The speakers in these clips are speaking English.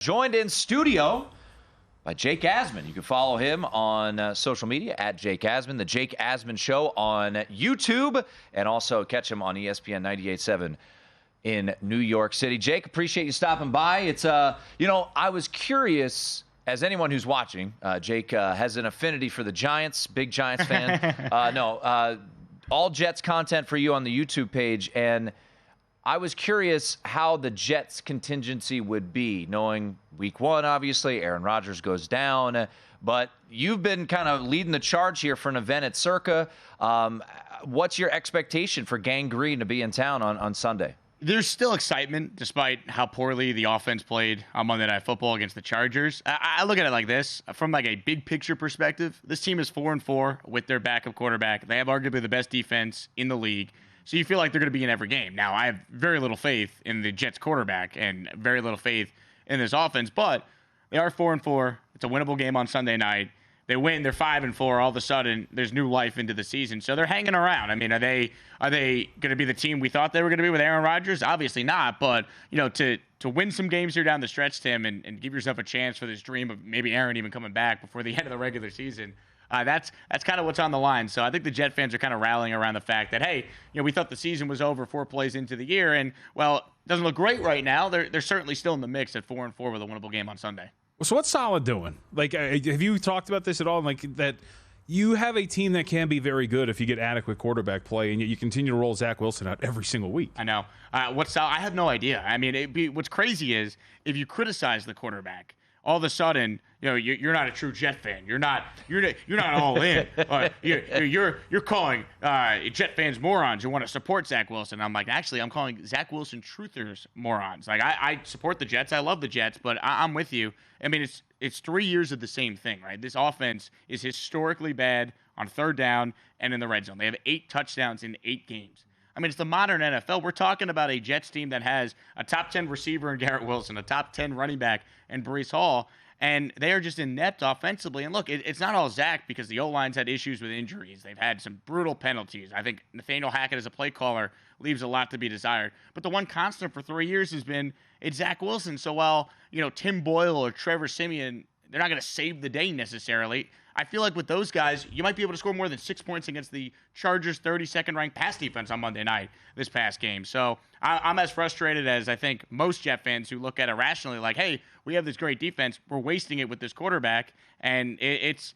Joined in studio by Jake Asman. You can follow him on social media at Jake Asman, the Jake Asman Show on YouTube, and also catch him on ESPN 98.7 in New York City. Jake, appreciate you stopping by. It's, I was curious, as anyone who's watching, Jake has an affinity for the Giants, big Giants fan. All Jets content for you on the YouTube page, and I was curious how the Jets contingency would be, knowing week one, obviously, Aaron Rodgers goes down, but you've been kind of leading the charge here for an event at Circa. What's your expectation for Gang Green to be in town on Sunday? There's still excitement, despite how poorly the offense played on Monday Night Football against the Chargers. I look at it like this. From like a big picture perspective, this team is 4-4 with their backup quarterback. They have arguably the best defense in the league. So you feel like they're going to be in every game. Now, I have very little faith in the Jets quarterback and very little faith in this offense, but they are 4-4. It's a winnable game on Sunday night. They win, they're 5-4. All of a sudden, there's new life into the season. So they're hanging around. I mean, are they going to be the team we thought they were going to be with Aaron Rodgers? Obviously not. But, to win some games here down the stretch, Tim, and give yourself a chance for this dream of maybe Aaron even coming back before the end of the regular season, that's kind of what's on the line. So I think the Jet fans are kind of rallying around the fact that, hey, we thought the season was over 4 plays into the year, and, well, it doesn't look great right now. They're certainly still in the mix at 4-4 with a winnable game on Sunday. So what's Saleh doing? Like, have you talked about this at all? Like, that you have a team that can be very good if you get adequate quarterback play, and yet you continue to roll Zach Wilson out every single week. I know. What's Saleh? I have no idea. I mean, what's crazy is if you criticize the quarterback, all of a sudden, you're not a true Jet fan. You're not all in. You're calling Jet fans morons who want to support Zach Wilson. I'm like, actually, I'm calling Zach Wilson truthers morons. Like, I support the Jets. I love the Jets, but I'm with you. I mean, it's 3 years of the same thing, right? This offense is historically bad on third down and in the red zone. They have 8 touchdowns in 8 games. I mean, it's the modern NFL. We're talking about a Jets team that has a top 10 receiver in Garrett Wilson, a top 10 running back in Breece Hall, and they are just inept offensively. And look, it's not all Zach because the O-line's had issues with injuries. They've had some brutal penalties. I think Nathaniel Hackett as a play caller leaves a lot to be desired. But the one constant for 3 years has been it's Zach Wilson. So while, Tim Boyle or Trevor Siemian, they're not going to save the day necessarily, I feel like with those guys, you might be able to score more than 6 points against the Chargers' 32nd ranked pass defense on Monday night this past game. So I'm as frustrated as I think most Jet fans who look at it rationally like, hey, we have this great defense. We're wasting it with this quarterback. And it's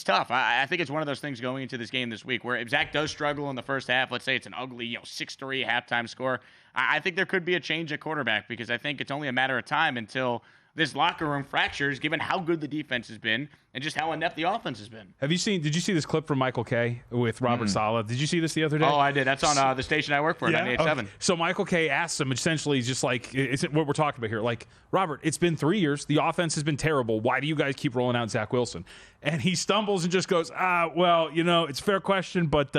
tough. I think it's one of those things going into this game this week where if Zach does struggle in the first half, let's say it's an ugly 6-3 halftime score, I think there could be a change at quarterback because I think it's only a matter of time until this locker room fractures given how good the defense has been and just how inept the offense has been. Did you see this clip from Michael Kay with Robert Saleh? Did you see this the other day? Oh, I did. That's on the station I work for, 98.7. Okay. So Michael Kay asked him essentially just like, it's what we're talking about here. Like, Robert, it's been 3 years. The offense has been terrible. Why do you guys keep rolling out Zach Wilson? And he stumbles and just goes, it's a fair question, but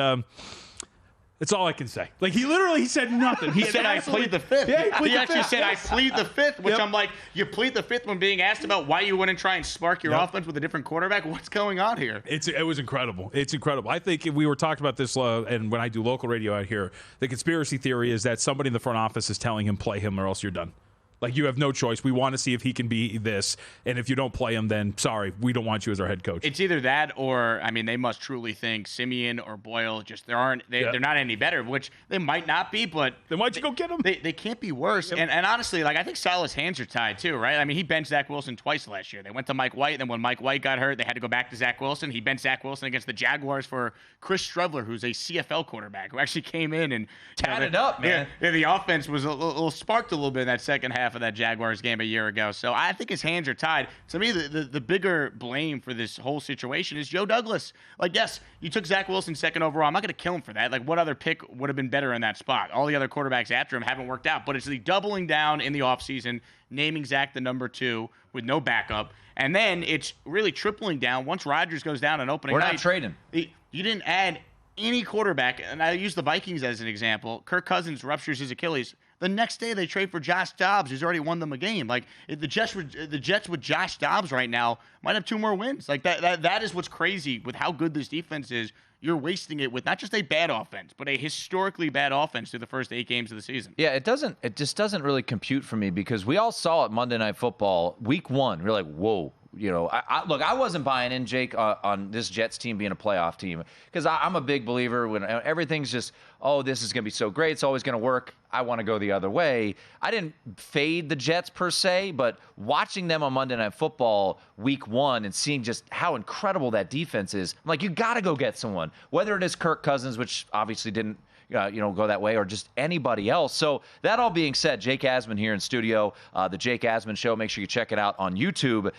that's all I can say. Like, he said nothing. He said, I plead the fifth. Yeah, he actually said, I plead the fifth, which I'm like, you plead the fifth when being asked about why you wouldn't try and spark your offense with a different quarterback? What's going on here? It was incredible. It's incredible. I think if we were talking about this, and when I do local radio out here, the conspiracy theory is that somebody in the front office is telling him, play him or else you're done. Like, you have no choice. We want to see if he can be this. And if you don't play him, then sorry, we don't want you as our head coach. It's either that or, they must truly think Siemian or Boyle they're not any better, which they might not be, but then why'd you go get them? They can't be worse. Yep. And honestly, I think Saleh's hands are tied too, right? He benched Zach Wilson twice last year. They went to Mike White, and then when Mike White got hurt, they had to go back to Zach Wilson. He benched Zach Wilson against the Jaguars for Chris Streveler, who's a CFL quarterback, who actually came in and tatted up, man. Yeah, the offense was a little sparked a little bit in that second half of that Jaguars game a year ago. So I think his hands are tied. To me, the bigger blame for this whole situation is Joe Douglas. Like, yes, you took Zach Wilson second overall. I'm not going to kill him for that. Like, what other pick would have been better in that spot? All the other quarterbacks after him haven't worked out. But it's the doubling down in the offseason, naming Zach the number 2 with no backup. And then it's really tripling down once Rodgers goes down on opening night. We're not trading. You didn't add any quarterback. And I use the Vikings as an example. Kirk Cousins ruptures his Achilles. The next day they trade for Josh Dobbs, who's already won them a game. Like, if the Jets with Josh Dobbs right now might have 2 more wins. Like, that is what's crazy with how good this defense is. you're wasting it with not just a bad offense, but a historically bad offense through the first 8 games of the season. Yeah, it just doesn't really compute for me because we all saw it Monday Night Football, week 1. We're like, whoa. Look, I wasn't buying in, Jake, on this Jets team being a playoff team because I'm a big believer when everything's just, oh, this is going to be so great. It's always going to work. I want to go the other way. I didn't fade the Jets per se, but watching them on Monday Night Football week 1 and seeing just how incredible that defense is, I'm like, you got to go get someone, whether it is Kirk Cousins, which obviously didn't go that way, or just anybody else. So that all being said, Jake Asman here in studio, the Jake Asman Show. Make sure you check it out on YouTube.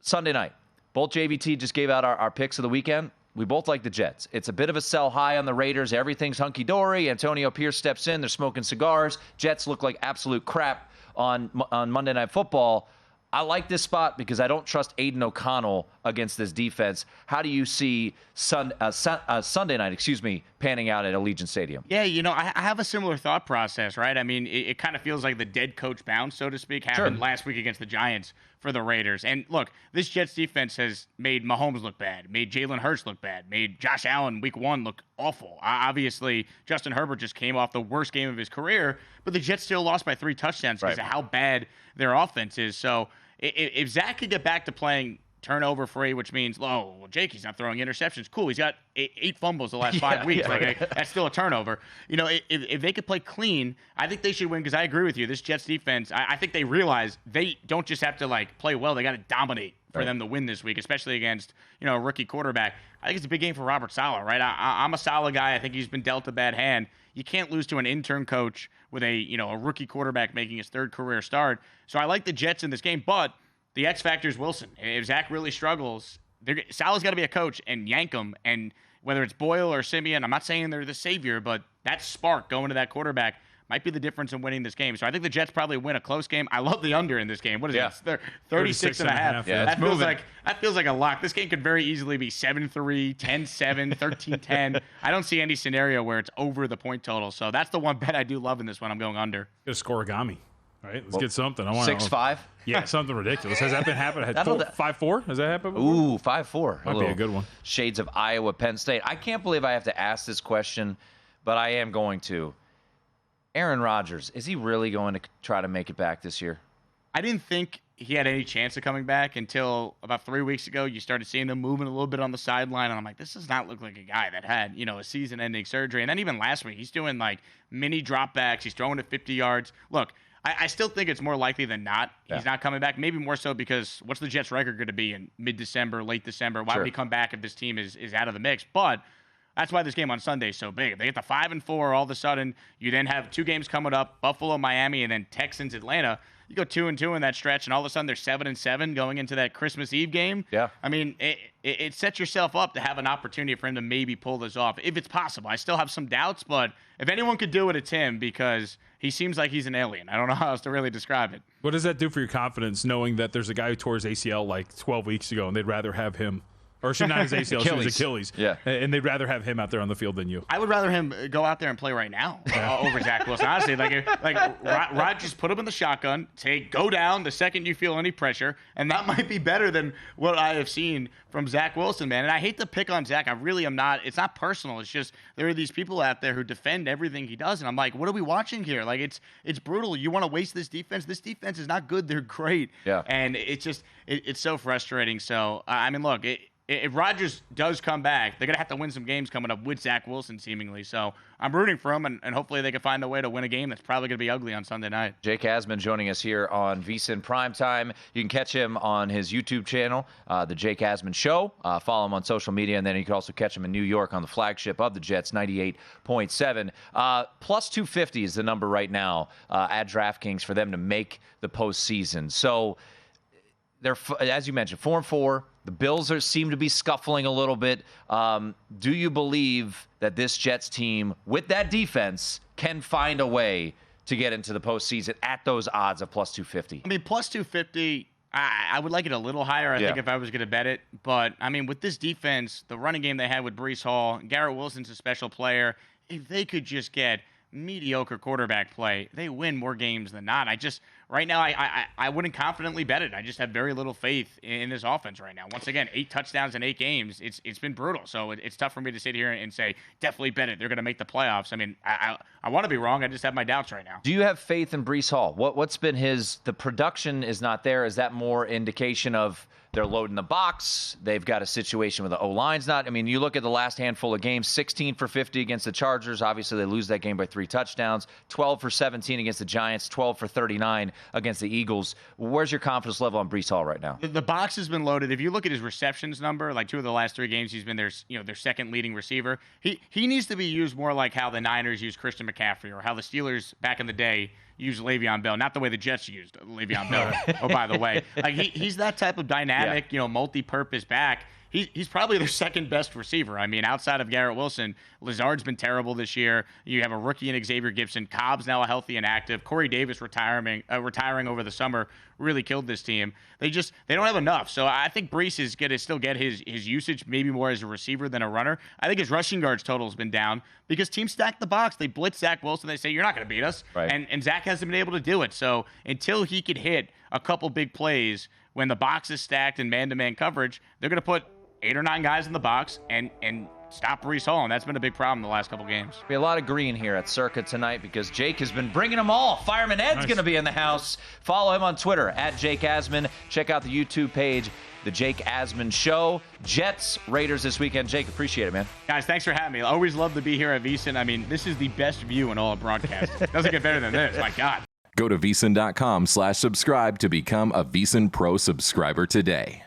Sunday night, both JVT just gave out our picks of the weekend. We both like the Jets. It's a bit of a sell high on the Raiders. Everything's hunky-dory. Antonio Pierce steps in. They're smoking cigars. Jets look like absolute crap on Monday Night Football. I like this spot because I don't trust Aiden O'Connell against this defense. How do you see Sunday night, panning out at Allegiant Stadium? Yeah, I have a similar thought process, right? I mean, it kind of feels like the dead coach bounce, so to speak, happened last week against the Giants for the Raiders. And look, this Jets defense has made Mahomes look bad, made Jalen Hurts look bad, made Josh Allen week 1 look awful. Obviously, Justin Herbert just came off the worst game of his career, but the Jets still lost by 3 touchdowns because of how bad their offense is. So if Zach could get back to playing turnover free, which means, Jake, he's not throwing interceptions. Cool, he's got 8 fumbles the last 5 weeks. That's still a turnover. If they could play clean, I think they should win because I agree with you. This Jets defense, I think they realize they don't just have to play well. They got to dominate for them to win this week, especially against a rookie quarterback. I think it's a big game for Robert Saleh, right? I'm a Saleh guy. I think he's been dealt a bad hand. You can't lose to an intern coach with a rookie quarterback making his 3rd career start. So I like the Jets in this game, but the X factor is Wilson. If Zach really struggles, Saleh's got to be a coach and yank him. And whether it's Boyle or Simeon, I'm not saying they're the savior, but that spark going to that quarterback might be the difference in winning this game. So I think the Jets probably win a close game. I love the under in this game. What is it? They're 36.5. Yeah, that feels like a lock. This game could very easily be 7-3, 10-7, 13-10. I don't see any scenario where it's over the point total. So that's the one bet I do love in this one. I'm going under. Get a scoregami. Right, let's get something. I want 6-5. Yeah, something ridiculous. Has that been happening? 5-4? Has that happened before? Ooh, 5-4. Might be a good one. Shades of Iowa, Penn State. I can't believe I have to ask this question, but I am going to. Aaron Rodgers, is he really going to try to make it back this year? I didn't think he had any chance of coming back until about 3 weeks ago. You started seeing him moving a little bit on the sideline, and I'm like, this does not look like a guy that had, a season-ending surgery. And then even last week, he's doing mini dropbacks. He's throwing it 50 yards. Look, I still think it's more likely than not he's not coming back. Maybe more so because what's the Jets' record going to be in mid-December, late December? Why would he come back if this team is out of the mix? But that's why this game on Sunday is so big. If they get to 5-4, all of a sudden you then have 2 games coming up: Buffalo, Miami, and then Texans, Atlanta. You go 2-2 in that stretch, and all of a sudden they're 7-7 going into that Christmas Eve game. Yeah, I mean, it sets yourself up to have an opportunity for him to maybe pull this off if it's possible. I still have some doubts, but if anyone could do it, it's him because he seems like he's an alien. I don't know how else to really describe it. What does that do for your confidence, knowing that there's a guy who tore his ACL 12 weeks ago, and they'd rather have him? Or should not his ACL, his Achilles. Yeah. And they'd rather have him out there on the field than you. I would rather him go out there and play right now over Zach Wilson. Honestly, Rodgers put him in the shotgun, go down the second you feel any pressure, and that might be better than what I have seen from Zach Wilson, man. And I hate to pick on Zach. I really am not. It's not personal. It's just there are these people out there who defend everything he does, and I'm like, what are we watching here? It's brutal. You want to waste this defense? This defense is not good. They're great. Yeah. And it's just it's so frustrating. So I mean, look. If Rodgers does come back, they're going to have to win some games coming up with Zach Wilson, seemingly. So I'm rooting for him, and hopefully they can find a way to win a game that's probably going to be ugly on Sunday night. Jake Asman joining us here on VSiN Primetime. You can catch him on his YouTube channel, The Jake Asman Show. Follow him on social media, and then you can also catch him in New York on the flagship of the Jets, 98.7. Plus 250 is the number right now at DraftKings for them to make the postseason. So they're, as you mentioned, 4-4. The Bills seem to be scuffling a little bit. Do you believe that this Jets team, with that defense, can find a way to get into the postseason at those odds of plus 250? I mean, plus 250, I would like it a little higher, I think, if I was going to bet it. But, I mean, with this defense, the running game they had with Breece Hall, Garrett Wilson's a special player. If they could just get mediocre quarterback play, they win more games than not. Right now, I wouldn't confidently bet it. I just have very little faith in this offense right now. Once again, 8 touchdowns in 8 games. It's been brutal. So it's tough for me to sit here and say, definitely bet it. They're going to make the playoffs. I mean, I want to be wrong. I just have my doubts right now. Do you have faith in Breece Hall? What's been the production is not there. Is that more indication of they're loading the box? They've got a situation where the O-line's not. I mean, you look at the last handful of games, 16 for 50 against the Chargers. Obviously, they lose that game by 3 touchdowns. 12 for 17 against the Giants. 12 for 39 against the Eagles. Where's your confidence level on Breece Hall right now? The box has been loaded. If you look at his receptions number, like 2 of the last 3 games, he's been their second leading receiver. He needs to be used more like how the Niners used Christian McCaffrey, or how the Steelers back in the day used Le'Veon Bell, not the way the Jets used Le'Veon Bell. Oh, by the way, like he's that type of dynamic, multi-purpose back. He's probably their second best receiver. I mean, outside of Garrett Wilson, Lazard's been terrible this year. You have a rookie in Xavier Gibson. Cobb's now healthy and active. Corey Davis retiring over the summer really killed this team. They don't have enough. So I think Breece is going to still get his usage, maybe more as a receiver than a runner. I think his rushing yards total has been down because teams stack the box. They blitz Zach Wilson. They say, you're not going to beat us. Right. And Zach hasn't been able to do it. So until he could hit a couple big plays when the box is stacked in man-to-man coverage, they're going to put 8 or 9 guys in the box and stop Breece Hall, and that's been a big problem the last couple games. Be a lot of green here at Circa tonight because Jake has been bringing them all. Fireman Ed's going to be in the house. Follow him on Twitter at Jake Asman. Check out the YouTube page, The Jake Asman Show. Jets, Raiders this weekend. Jake, appreciate it, man. Guys, thanks for having me. I always love to be here at VSiN. I mean, this is the best view in all of broadcasting. Doesn't get better than this. My God. Go to VSiN.com/subscribe to become a VSiN Pro subscriber today.